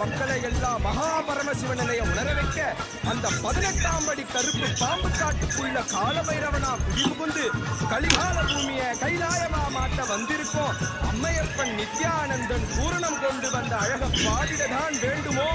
மக்களை எல்லாம் மகா பரமசிவ நிலையை உணர வைக்க அந்த 18ஆம் படி கருப்பு பாம்பு காட்டுக்குள்ள காலபைரவனா குடிபுகுந்து கலிகால பூமியை கைலாயமா மாட்ட வந்திருக்கோம். அம்மையப்பன் நித்யானந்தன் பூரணம் கொண்டு வந்த அழக பாடிடதான் வேண்டுமோ?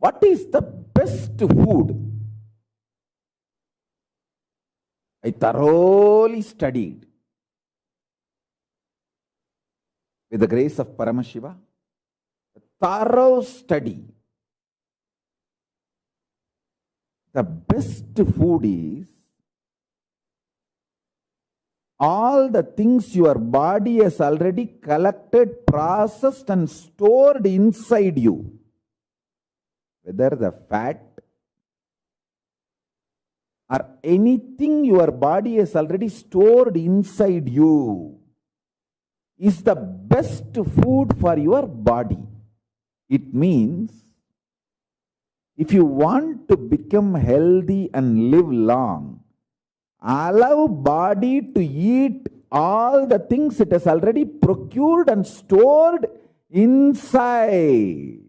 What is the best food? I thoroughly studied with the grace of Paramashiva, a thorough study. The best food is all the things your body has already collected, processed and stored inside you. Whether the fat or anything your body has already stored inside you is the best food for your body. It means if you want to become healthy and live long, allow body to eat all the things it has already procured and stored inside.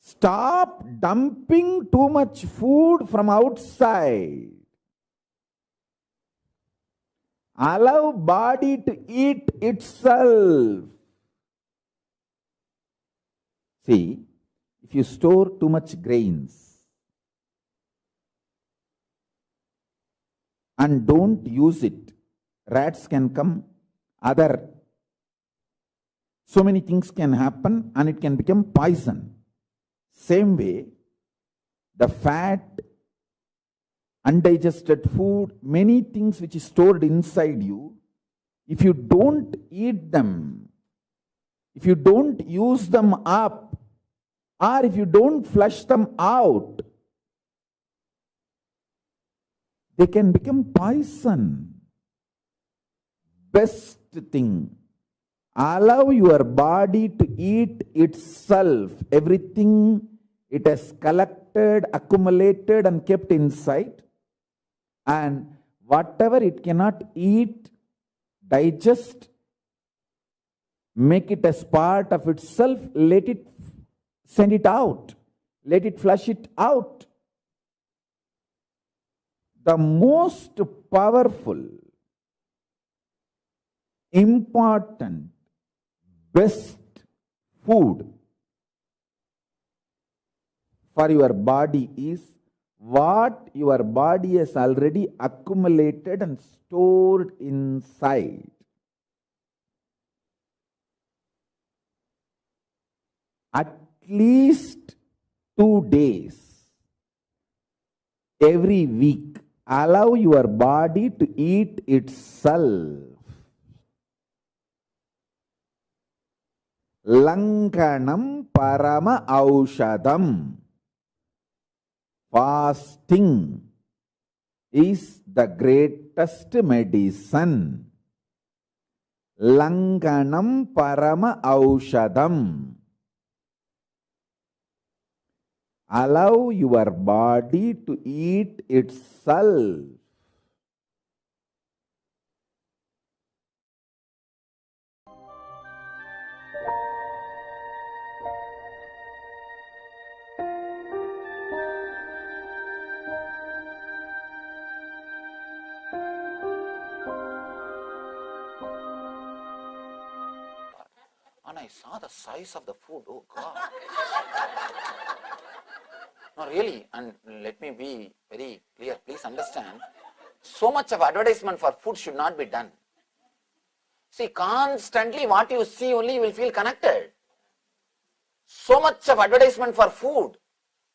Stop dumping too much food from outside. Allow body to eat itself. See, if you store too much grains and don't use it, rats can come, so many things can happen and it can become poison. Same way, the fat, undigested food, many things which is stored inside you, if you don't eat them, if you don't use them up, or if you don't flush them out, they can become poison. Best thing, allow your body to eat itself. Everything it has collected, accumulated and kept inside, and whatever it cannot eat, digest, make it as part of itself, let it send it out, let it flush it out. The most powerful, important, best food for your body is what your body has already accumulated and stored inside. At least 2 days every week, allow your body to eat itself. Lankanam parama aushadam. Fasting is the greatest medicine. Lankanam parama aushadam. Allow your body to eat itself. And I saw the size of the food. Oh God. No, really, and let me be very clear. Please understand, so much of advertisement for food should not be done. See, constantly what you see only you will feel connected. So much of advertisement for food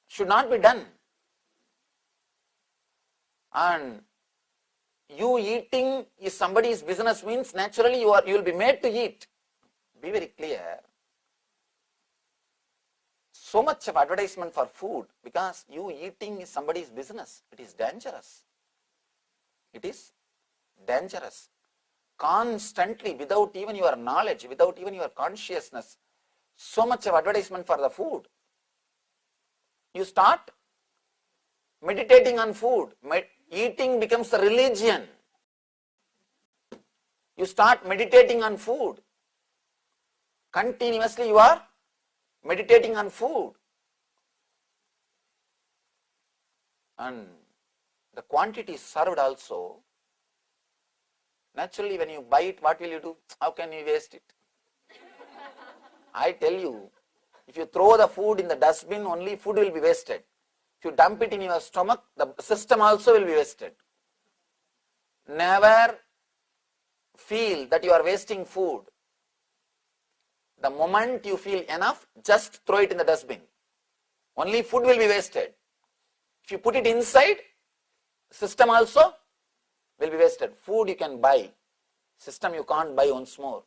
should not be done. And you eating is somebody's business means naturally you will be made to eat. Be very clear. So much of advertisement for food because you eating is somebody's business. It is dangerous. It is dangerous. Constantly, without even your knowledge, without even your consciousness, so much of advertisement for the food. You start meditating on food. Eating becomes a religion. You start meditating on food. Continuously you are meditating on food. And the quantity served also. Naturally, when you buy it, what will you do? How can you waste it? I tell you, if you throw the food in the dustbin, only food will be wasted. If you dump it in your stomach, the system also will be wasted. Never feel that you are wasting food. The moment you feel enough, just throw it in the dustbin. Only food will be wasted. If you put it inside, system also will be wasted. Food you can buy, system you can't buy once more.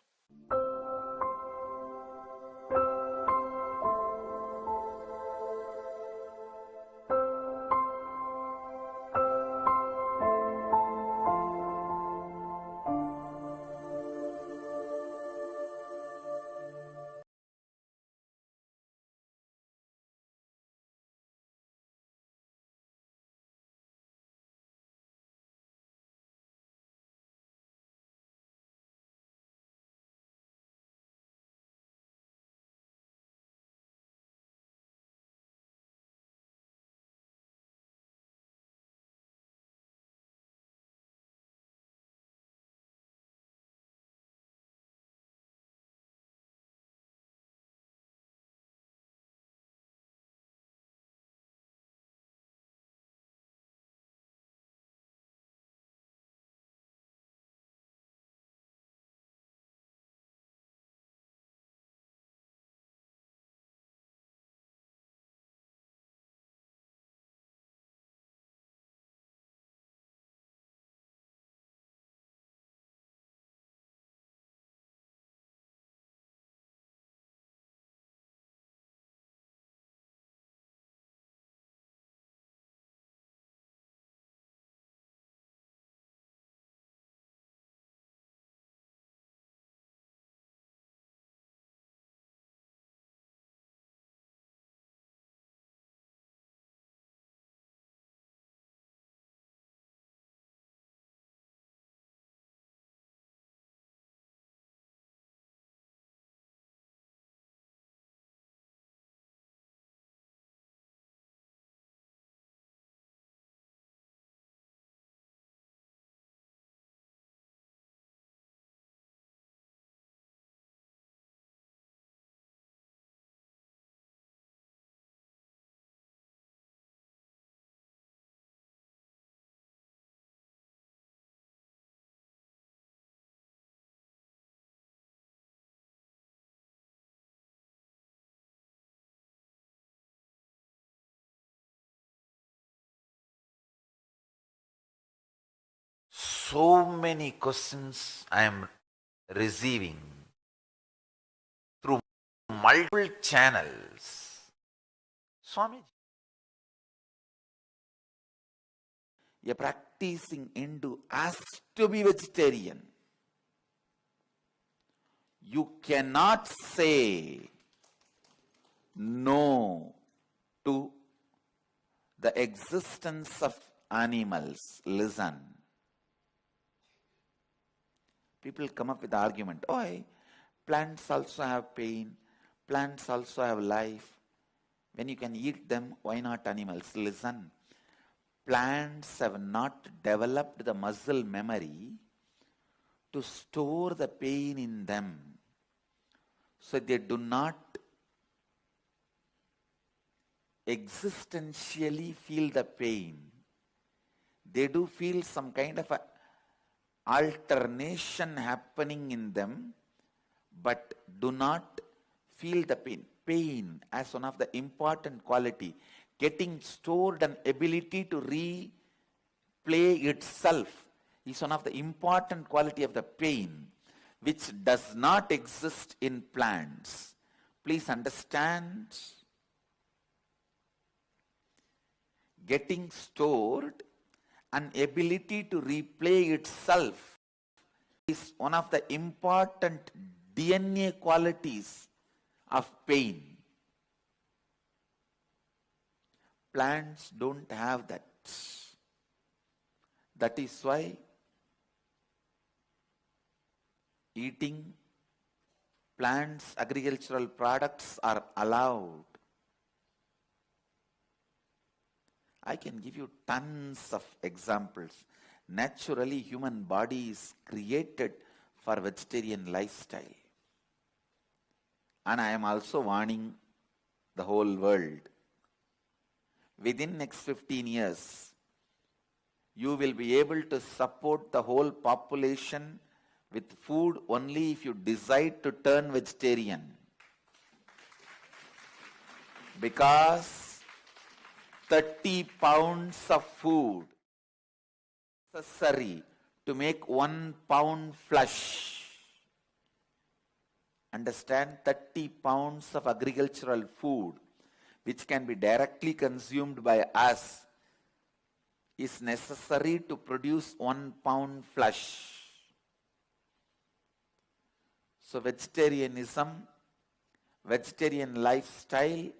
So many questions I am receiving through multiple channels. Swami, a practicing Hindu has to be vegetarian. You cannot say no to the existence of animals. Listen. People come up with the argument, oh, plants also have pain, plants also have life. When you can eat them, why not animals? Listen, plants have not developed the muscle memory to store the pain in them. So they do not existentially feel the pain. They do feel some kind of a alternation happening in them, but do not feel the pain. pain as one of the important quality. Getting stored and ability to replay itself is one of the important quality of the pain, which does not exist in plants. Please understand. Getting stored and ability to replay itself is one of the important DNA qualities of pain. Plants don't have that. That is why eating plants, agricultural products are allowed. I can give you tons of examples. Naturally, human body is created for vegetarian lifestyle. And I am also warning the whole world. Within next 15 years, you will be able to support the whole population with food only if you decide to turn vegetarian. Because 30 pounds of food necessary to make 1 pound flesh. Understand, 30 pounds of agricultural food which can be directly consumed by us is necessary to produce 1 pound flesh. So vegetarianism, vegetarian lifestyle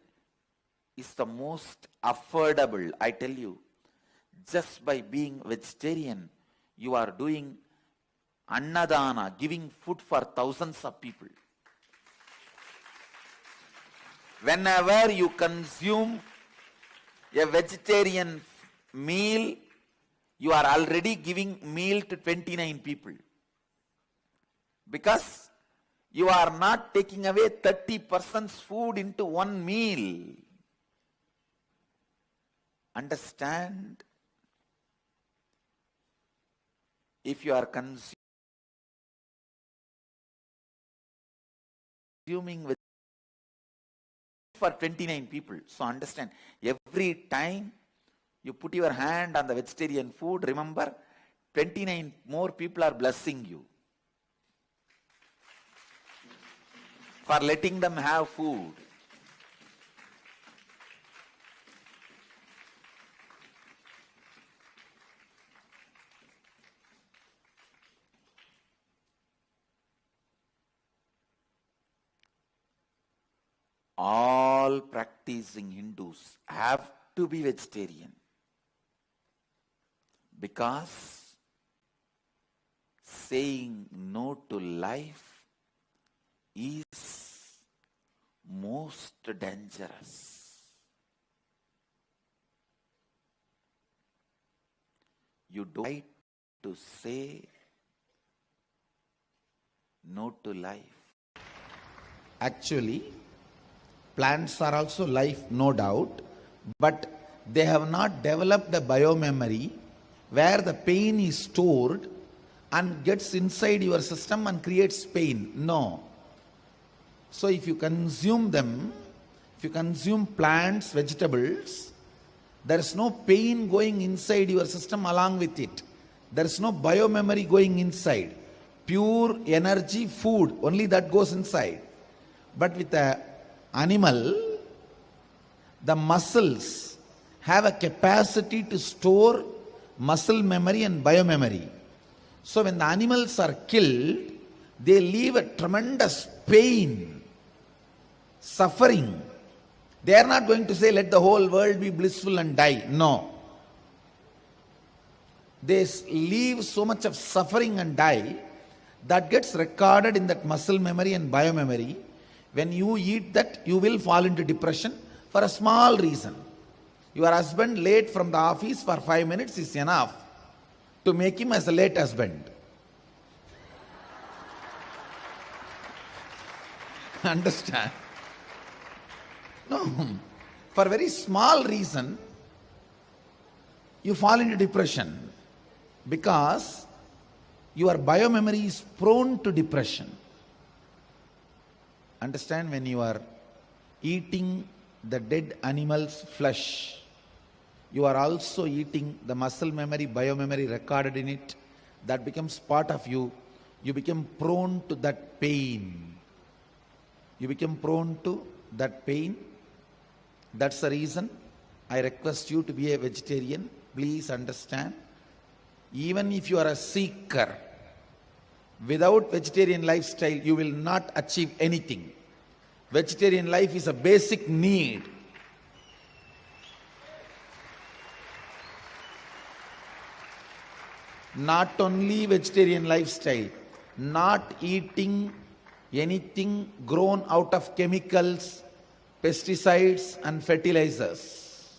is the most affordable. I tell you, just by being vegetarian, you are doing annadana, giving food for thousands of people. Whenever you consume a vegetarian meal, you are already giving meal to 29 people. Because you are not taking away 30% food into one meal. Understand? If you are consuming with for 29 people, so understand, every time you put your hand on the vegetarian food, remember 29 more people are blessing you for letting them have food. All practicing Hindus have to be vegetarian because saying no to life is most dangerous. You don't like to say no to life. Actually, plants are also life, no doubt, but they have not developed a biomemory where the pain is stored and gets inside your system and creates pain. No. So if you consume them, if you consume plants, vegetables, there is no pain going inside your system along with it. There is no biomemory going inside. Pure energy, food, only that goes inside. But with the animal, the muscles have a capacity to store muscle memory and biomemory. So when the animals are killed, they leave a tremendous pain, suffering. They are not going to say, let the whole world be blissful and die. No. They leave so much of suffering and die that gets recorded in that muscle memory and biomemory. When you eat that, you will fall into depression for a small reason. Your husband late from the office for 5 minutes is enough to make him as a late husband. Understand? No. For a very small reason, you fall into depression because your biomemory is prone to depression. Understand, when you are eating the dead animal's flesh, you are also eating the muscle memory, biomemory recorded in it. That becomes part of you. You become prone to that pain. You become prone to that pain. That's the reason I request you to be a vegetarian. Please understand. Even if you are a seeker, without vegetarian lifestyle, you will not achieve anything. Vegetarian life is a basic need. Not only vegetarian lifestyle, not eating anything grown out of chemicals, pesticides and fertilizers.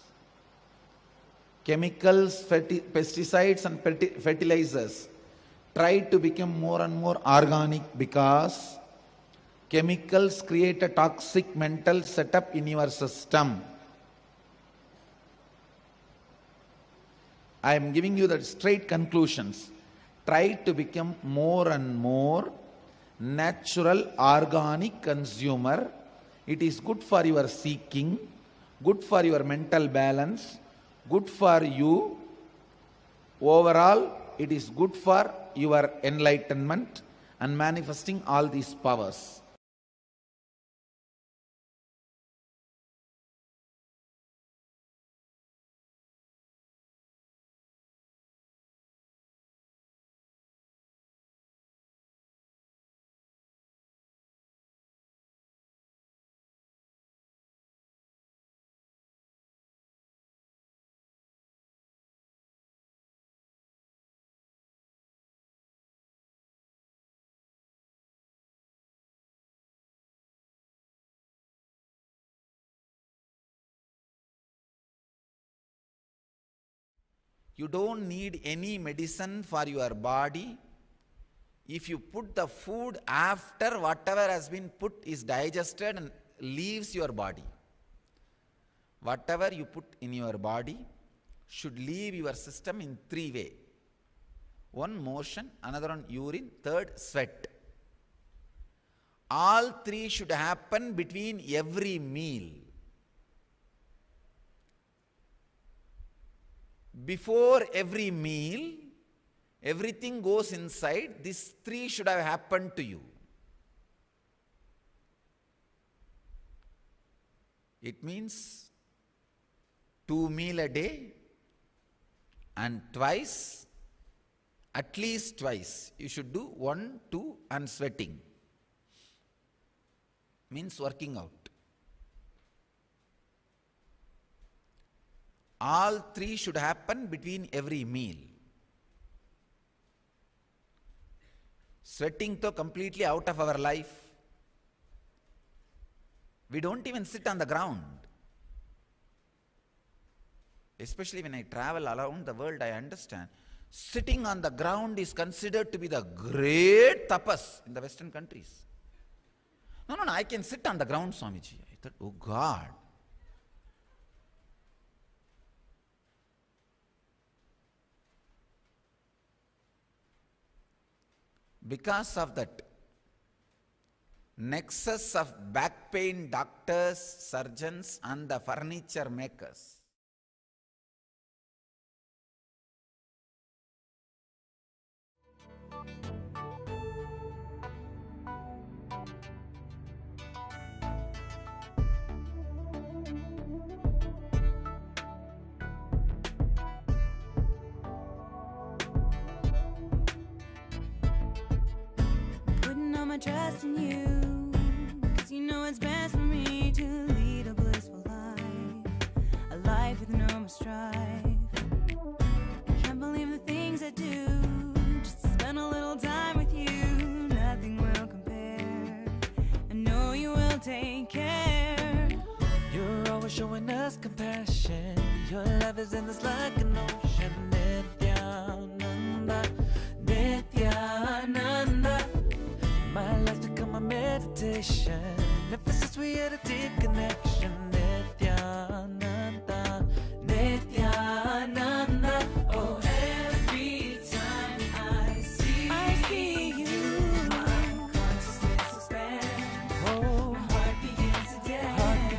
Chemicals, pesticides and fertilizers. Try to become more and more organic, because chemicals create a toxic mental setup in your system. I am giving you the straight conclusions. Try to become more and more natural, organic consumer. It is good for your seeking, good for your mental balance, good for you. Overall, it is good for your enlightenment and manifesting all these powers. You don't need any medicine for your body. If you put the food after whatever has been put is digested and leaves your body. Whatever you put in your body should leave your system in 3 ways. One, motion, another one, urine, third, sweat. All 3 should happen between every meal. Before every meal, everything goes inside. These 3 should have happened to you. It means 2 meals a day, and twice, at least twice, you should do 1, 2 and sweating. Means working out. All 3 should happen between every meal. Sweating to completely out of our life. We don't even sit on the ground. Especially when I travel around the world, I understand. Sitting on the ground is considered to be the great tapas in the Western countries. No, I can sit on the ground, Swamiji. I thought, oh God. Because of that nexus of back pain doctors, surgeons and the furniture makers, my trust in you, 'cause you know it's best for me to lead a blissful life, a life with no more strife. I can't believe the things I do, just to spend a little time with you. Nothing will compare, I know you will take care. You're always showing us compassion, your love is endless like an ocean. Nithyananda, Nithyananda, my life's become a meditation. Ever since we had a deep connection. Nithyananda, Nithyananda. Oh, every time I see you, my consciousness expands. Oh, my heart begins to dance.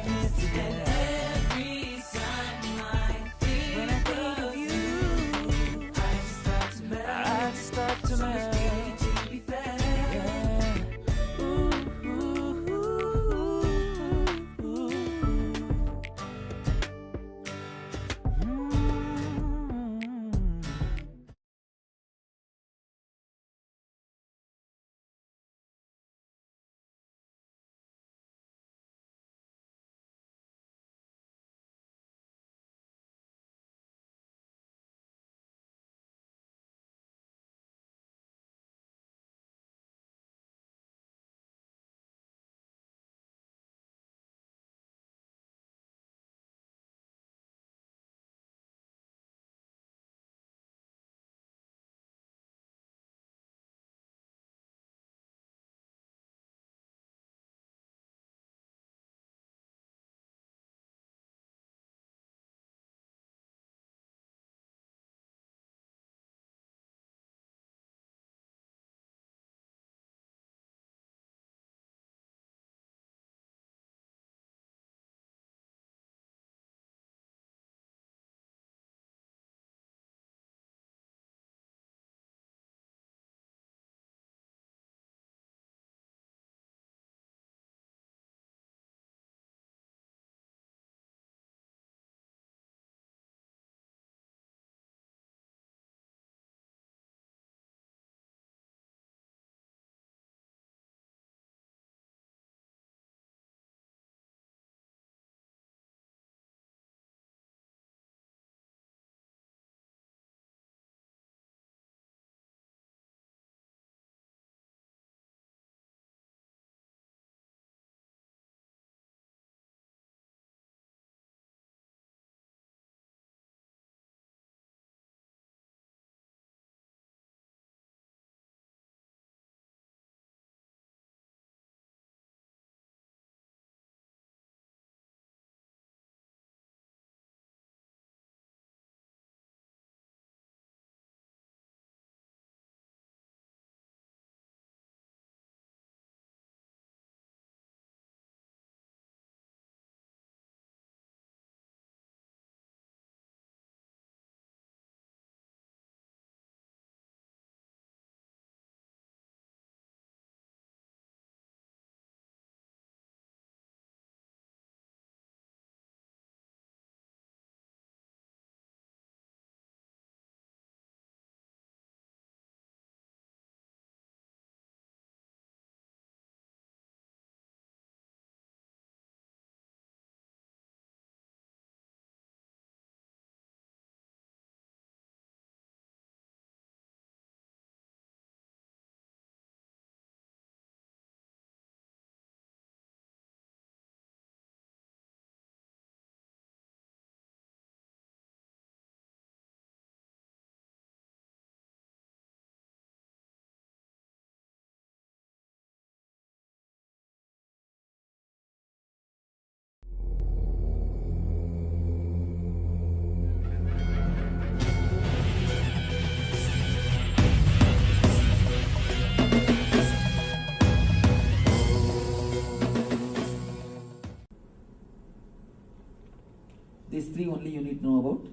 these three only you need to know about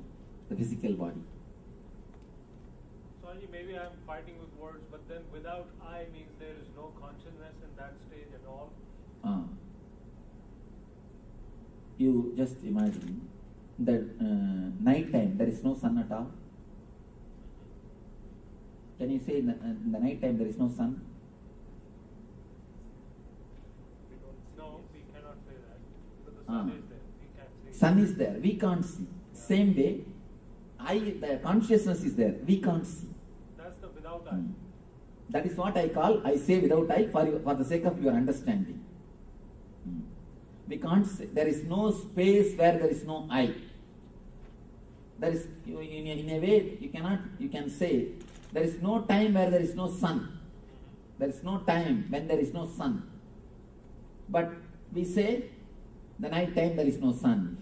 the physical body. Sorry, maybe I'm fighting with words, but then without I means there is no consciousness in that stage at all. You just imagine that night time there is no sun at all. Can you say in the night time there is no sun? No, we cannot say that. But the sun is there. We can't see. Sun is there, we can't see. Yeah. Same way, the consciousness is there, we can't see. That's the without I. That is what I say without I for the sake of your understanding. We can't say, there is no space where there is no I. There is, in a way, you can say, there is no time where there is no sun. There is no time when there is no sun. But we say, the night time there is no sun.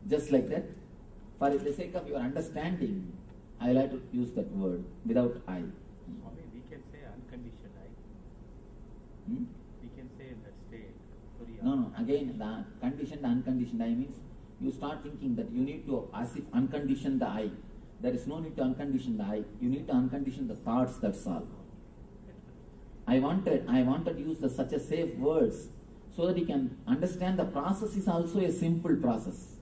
Just like that, for the sake of your understanding, I like to use that word, without I. Swami, we can say unconditioned I. We can say in that state. No, again, the conditioned, unconditioned I means you start thinking that you need to, as if uncondition the I. There is no need to uncondition the I. You need to uncondition the thoughts, that's all. I wanted to use such a safe words so that you can understand the process is also a simple process.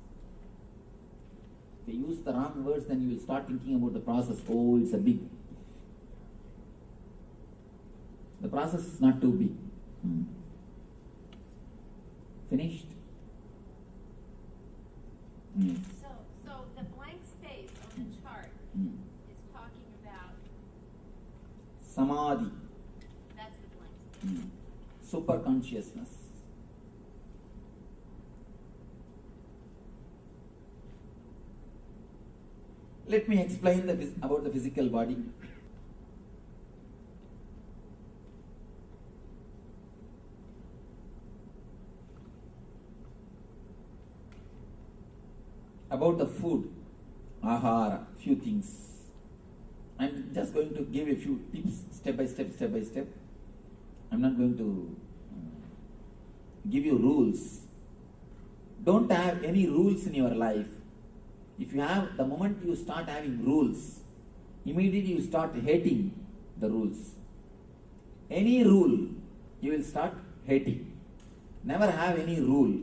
If you use the wrong words, then you will start thinking about the process. Oh, it's a big. The process is not too big. Finished? So the blank space on the chart is talking about. Samadhi. That's the blank space. Super consciousness. Let me explain about the physical body. About the food, ahara, few things. I'm just going to give a few tips, step by step. I'm not going to give you rules. Don't have any rules in your life. If you have, the moment you start having rules, immediately you start hating the rules. Any rule, you will start hating. Never have any rule.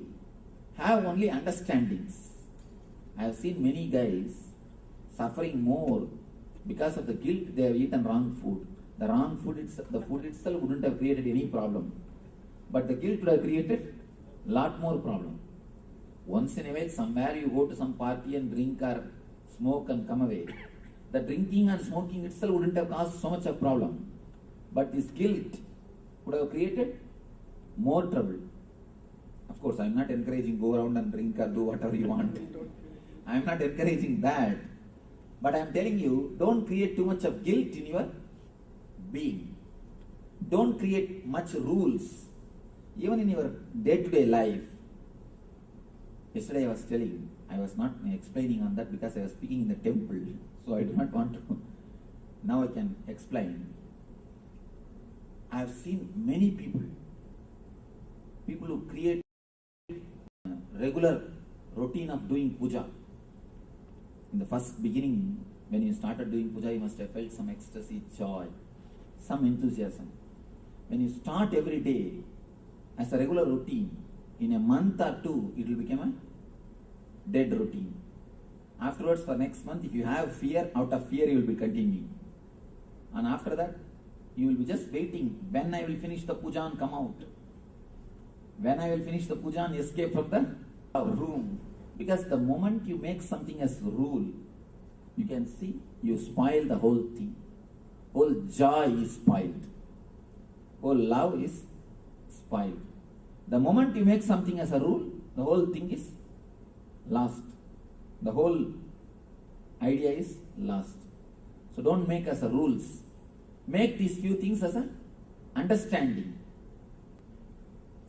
Have only understandings. I have seen many guys suffering more because of the guilt they have eaten wrong food. The wrong food, the food itself wouldn't have created any problem. But the guilt would have created lot more problem. Once in a while, somewhere you go to some party and drink or smoke and come away. The drinking and smoking itself wouldn't have caused so much of problem. But this guilt would have created more trouble. Of course, I am not encouraging go around and drink or do whatever you want. I am not encouraging that. But I am telling you, don't create too much of guilt in your being. Don't create much rules. Even in your day-to-day life. Yesterday I was telling, I was not explaining on that because I was speaking in the temple. So I do not want to. Now I can explain. I have seen many people who create regular routine of doing puja. In the first beginning, when you started doing puja, you must have felt some ecstasy, joy, some enthusiasm. When you start every day as a regular routine, in a month or two, it will become a dead routine. Afterwards, for next month, if you have fear, out of fear you will be continuing. And after that, you will be just waiting when I will finish the puja and come out. When I will finish the puja and escape from the room. Because the moment you make something as rule, you can see you spoil the whole thing. Whole joy is spoiled. Whole love is spoiled. The moment you make something as a rule, the whole thing is lost. The whole idea is lost. So don't make as a rules. Make these few things as a understanding.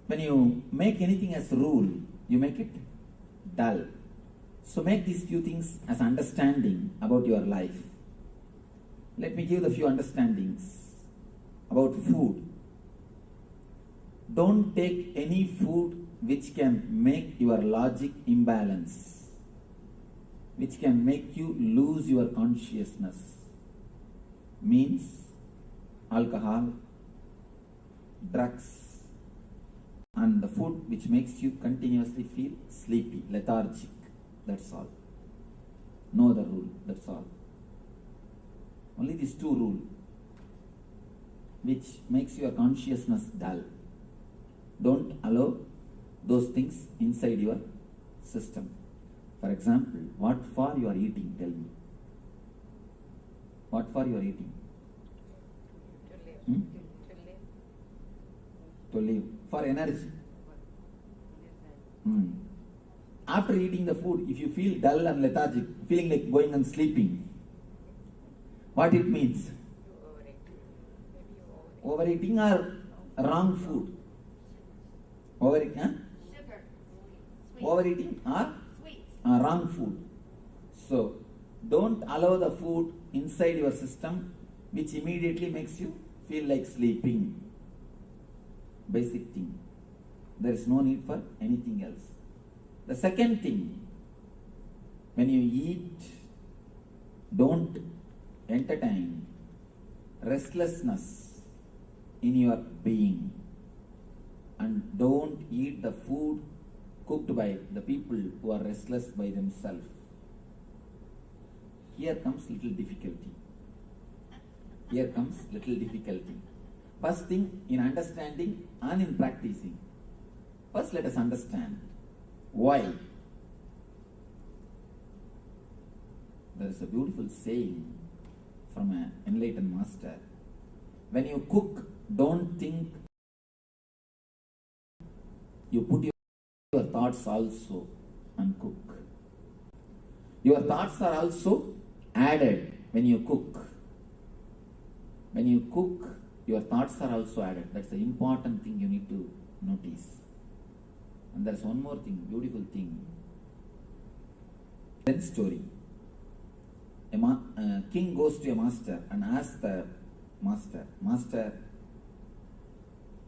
When you make anything as a rule, you make it dull. So make these few things as understanding about your life. Let me give the few understandings about food. Don't take any food which can make your logic imbalance, which can make you lose your consciousness, means alcohol, drugs, and the food which makes you continuously feel sleepy, lethargic. That's all. No other rule. That's all. Only these two rules, which makes your consciousness dull. Don't allow those things inside your system. For example, what for you are eating? Tell me. What for you are eating? To live. For energy. After eating the food, if you feel dull and lethargic, feeling like going and sleeping, what it means? Overeating or wrong food? Overeating, huh? Sugar. Overeating or Sweets. wrong food. So, don't allow the food inside your system which immediately makes you feel like sleeping. Basic thing. There is no need for anything else. The second thing, when you eat, don't entertain restlessness in your being, and don't eat the food cooked by the people who are restless by themselves. Here comes little difficulty. Here comes little difficulty. First thing, in understanding and in practicing. First, let us understand why. There is a beautiful saying from an enlightened master. When you cook, don't think you put your thoughts also and cook. Your thoughts are also added when you cook. When you cook, your thoughts are also added. That's the important thing you need to notice. And there's one more thing, beautiful thing. Then story. A king goes to a master and asks the master, Master,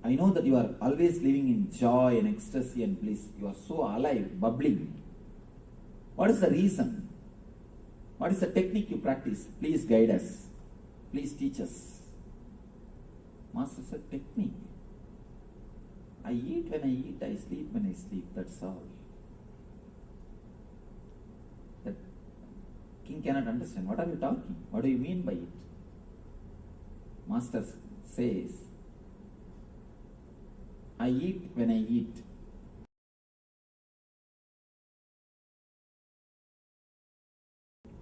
I know that you are always living in joy and ecstasy and bliss. You are so alive, bubbling. What is the reason? What is the technique you practice? Please guide us. Please teach us. Master said, technique. I eat when I eat, I sleep when I sleep. That's all. The king cannot understand. What are you talking? What do you mean by it? Master says, I eat when I eat.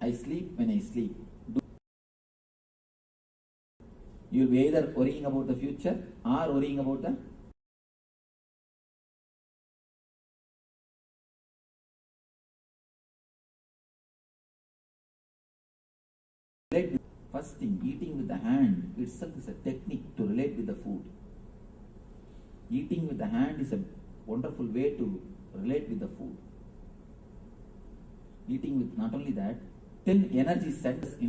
I sleep when I sleep. You will be either worrying about the future or worrying about the first thing. Eating with the hand itself is a technique to relate with the food. Eating with the hand is a wonderful way to relate with the food. Eating with, not only that, 10 energy centers in